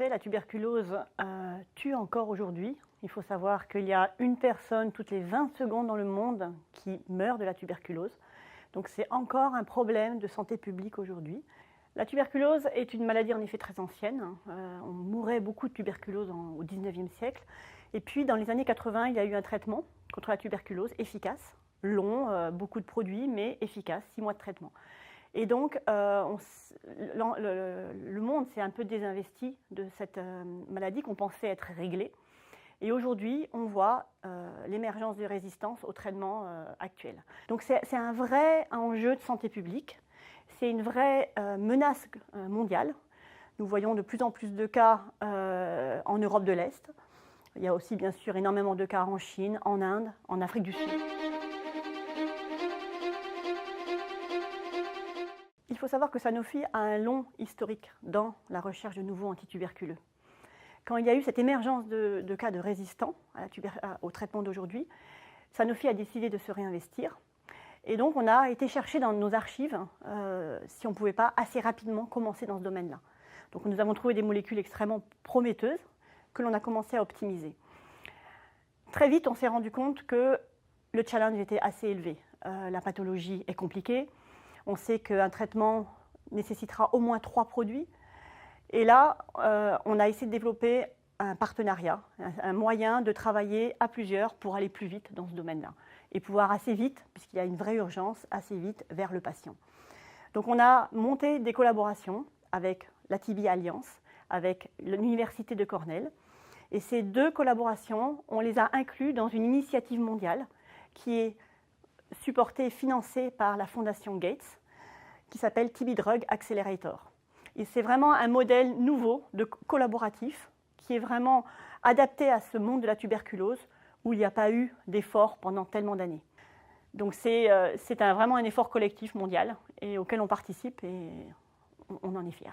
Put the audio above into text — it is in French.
effet, la tuberculose tue encore aujourd'hui. Il faut savoir qu'il y a une personne toutes les 20 secondes dans le monde qui meurt de la tuberculose. Donc c'est encore un problème de santé publique aujourd'hui. La tuberculose est une maladie en effet très ancienne. On mourait beaucoup de tuberculose au 19e siècle. Et puis dans les années 80, il y a eu un traitement contre la tuberculose efficace, long, beaucoup de produits, mais efficace, 6 mois de traitement. Et donc, le monde s'est un peu désinvesti de cette maladie qu'on pensait être réglée. Et aujourd'hui, on voit l'émergence de résistance au traitement actuel. Donc c'est un vrai enjeu de santé publique, c'est une vraie menace mondiale. Nous voyons de plus en plus de cas en Europe de l'Est. Il y a aussi bien sûr énormément de cas en Chine, en Inde, en Afrique du Sud. Il faut savoir que Sanofi a un long historique dans la recherche de nouveaux antituberculeux. Quand il y a eu cette émergence de cas de résistants au traitement d'aujourd'hui, Sanofi a décidé de se réinvestir. Et donc on a été chercher dans nos archives si on ne pouvait pas assez rapidement commencer dans ce domaine-là. Donc nous avons trouvé des molécules extrêmement prometteuses que l'on a commencé à optimiser. Très vite, on s'est rendu compte que le challenge était assez élevé. La pathologie est compliquée. On sait qu'un traitement nécessitera au moins 3 produits. Et là, on a essayé de développer un partenariat, un moyen de travailler à plusieurs pour aller plus vite dans ce domaine-là. Et pouvoir assez vite, puisqu'il y a une vraie urgence, assez vite vers le patient. Donc on a monté des collaborations avec la TB Alliance, avec l'Université de Cornell. Et ces 2 collaborations, on les a inclus dans une initiative mondiale qui est supporté et financé par la fondation Gates, qui s'appelle TB Drug Accelerator. Et c'est vraiment un modèle nouveau de collaboratif qui est vraiment adapté à ce monde de la tuberculose où il n'y a pas eu d'effort pendant tellement d'années. Donc c'est vraiment un effort collectif mondial et auquel on participe et on en est fiers.